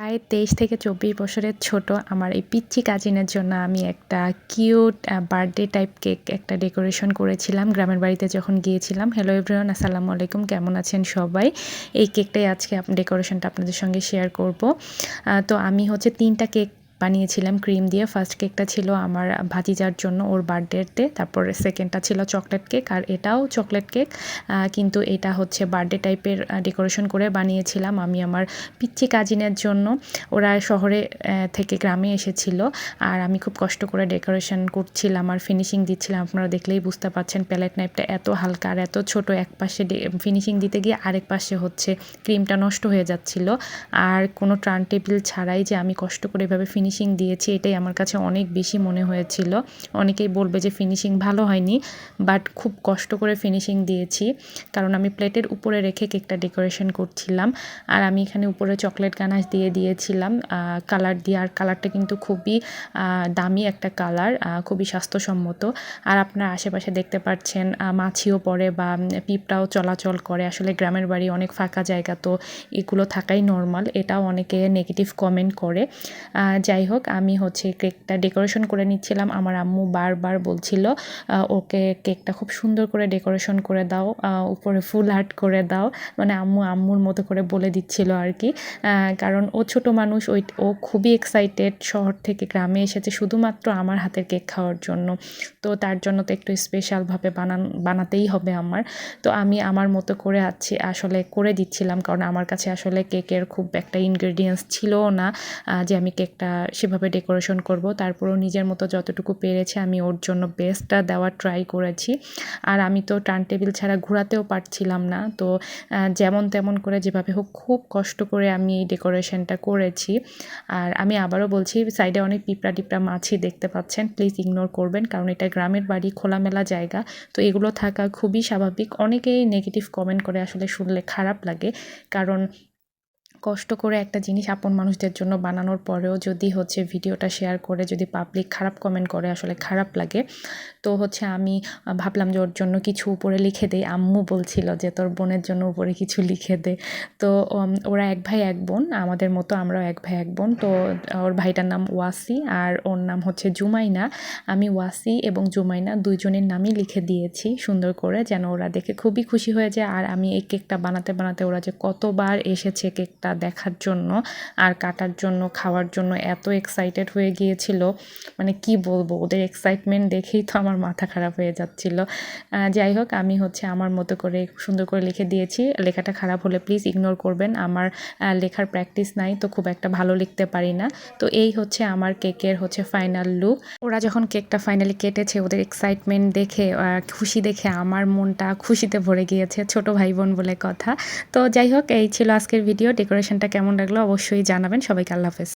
প্রায় 23 থেকে 24 বছরের ছোট আমার এই পিচ্চি কাজিনের জন্য আমি একটা কিউট বার্থডে টাইপ কেক একটা ডেকোরেশন করেছিলাম গ্রামের বাড়িতে যখন গিয়েছিলাম। হ্যালো এভরিওয়ান, আসসালামু আলাইকুম, কেমন আছেন সবাই? এই কেকটাই আজকে ডেকোরেশনটা আপনাদের সঙ্গে শেয়ার করব। তো আমি হচ্ছে 3টা কেক বানিয়েছিলাম ক্রিম দিয়ে। ফার্স্ট কেকটা ছিল আমার ভাতিজার জন্য ওর বার্থডেতে, তারপর সেকেন্ডটা ছিল চকলেট কেক, আর এটাও চকলেট কেক, কিন্তু এটা হচ্ছে বার্থডে টাইপের ডেকোরেশন করে বানিয়েছিলাম আমি আমার পিচ্চি কাজিনের জন্য। ওরা শহরে থেকে গ্রামে এসেছিল, আর আমি খুব কষ্ট করে ডেকোরেশন করছিলাম আর ফিনিশিং দিচ্ছিলাম। আপনারা দেখলেই বুঝতে পারছেন প্যালেট নাইফটা এত হালকা আর এত ছোট, এক পাশে ফিনিশিং দিতে গিয়ে আরেক পাশে হচ্ছে ক্রিমটা নষ্ট হয়ে যাচ্ছিল। আর কোনো টার্ন টেবিল ছাড়াই যে আমি কষ্ট করে এভাবে ফিনিশিং দিয়েছি, এটাই আমার কাছে অনেক বেশি মনে হয়েছিল। অনেকেই বলবে যে ফিনিশিং ভালো হয়নি, বাট খুব কষ্ট করে ফিনিশিং দিয়েছি, কারণ আমি প্লেটের উপরে রেখে কেকটা ডেকোরেশন করছিলাম। আর আমি এখানে উপরে চকলেট গানাশ দিয়ে দিয়েছিলাম কালার দিয়ে, আর কালারটা কিন্তু খুবই দামি একটা কালার, খুবই স্বাস্থ্যসম্মত। আর আপনার আশেপাশে দেখতে পাচ্ছেন মাছিও পড়ে বা পিঁপড়াও চলাচল করে। আসলে গ্রামের বাড়ি অনেক ফাঁকা জায়গা, তো এগুলো থাকাই নর্মাল, এটাও অনেকে নেগেটিভ কমেন্ট করে। যাই হোক, আমি হচ্ছে কেকটা ডেকোরেশন করে নিচ্ছিলাম। আমার আম্মু বারবার বলছিল ওকে কেকটা খুব সুন্দর করে ডেকোরেশন করে দাও, উপরে ফুল আর্ট করে দাও, মানে আম্মুর মতো করে বলে দিচ্ছিল আর কি। কারণ ও ছোট মানুষ, ও খুবই এক্সাইটেড, শহর থেকে গ্রামে এসেছে শুধুমাত্র আমার হাতের কেক খাওয়ার জন্য। তো তার জন্য তো একটু স্পেশালভাবে বানাতেই হবে আমার। তো আমি আমার মতো করে আসলে করে দিচ্ছিলাম, কারণ আমার কাছে আসলে কেকের খুব একটা ইনগ্রেডিয়েন্টস ছিলও না যে আমি কেকটা সেভাবে ডেকোরেশন করব। তারপরেও নিজের মতো যতটুকু পেরেছি আমি ওর জন্য বেস্টটা দেওয়ার ট্রাই করেছি। আর আমি তো টার্ন টেবিল ছাড়া ঘোরাতেও পারছিলাম না, তো যেমন তেমন করে যেভাবে হোক খুব কষ্ট করে আমি এই ডেকোরেশনটা করেছি। আর আমি আবারও বলছি, সাইডে অনেক পিঁপড়া টিপড়া মাছি দেখতে পাচ্ছেন, প্লিজ ইগনোর করবেন, কারণ এটা গ্রামের বাড়ি, খোলামেলা জায়গা, তো এগুলো থাকা খুবই স্বাভাবিক। অনেকেই নেগেটিভ কমেন্ট করে, আসলে শুনলে খারাপ লাগে, কারণ কষ্ট করে একটা জিনিস আপন মানুষদের জন্য বানানোর পরেও যদি হচ্ছে ভিডিওটা শেয়ার করে যদি পাবলিক খারাপ কমেন্ট করে, আসলে খারাপ লাগে। তো হচ্ছে আমি ভাবলাম যে ওর জন্য কিছু উপরে লিখে দেই। আম্মু বলছিল যে তোর বোনের জন্য উপরে কিছু লিখে দে। তো ওরা এক ভাই এক বোন, আমাদের মতো আমরাও এক ভাই এক বোন। তো ওর ভাইটার নাম ওয়াসি আর ওর নাম হচ্ছে জুমাইনা। আমি ওয়াসি এবং জুমাইনা দুইজনের নামই লিখে দিয়েছি সুন্দর করে, যেন ওরা দেখে খুবই খুশি হয়ে যায়। আর আমি এই কেকটা বানাতে বানাতে ওরা যে কতবার এসেছে কেকটা দেখার জন্য আর কাটার জন্য, খাওয়ার জন্য, এত এক্সাইটেড হয়ে গিয়েছিল, মানে কি বলবো, ওদের এক্সাইটমেন্ট দেখেই তো আমার মাথা খারাপ হয়ে যাচ্ছিল। যাই হোক, আমি হচ্ছে আমার মতো করে সুন্দর করে লিখে দিয়েছি। লেখাটা খারাপ হলে প্লিজ ইগনোর করবেন, আমার লেখার প্র্যাকটিস নাই, তো খুব একটা ভালো লিখতে পারি না। তো এই হচ্ছে আমার কেকের হচ্ছে ফাইনাল লুক। ওরা যখন কেকটা ফাইনালি কেটেছে, ওদের এক্সাইটমেন্ট দেখে, খুশি দেখে আমার মনটা খুশিতে ভরে গিয়েছে, ছোট ভাই বোন বলে কথা। তো যাই হোক, এই ছিল আজকের ভিডিও। ডেকোরেশনটা কেমন লাগলো অবশ্যই জানাবেন। সবাইকে আল্লাহ হাফেজ।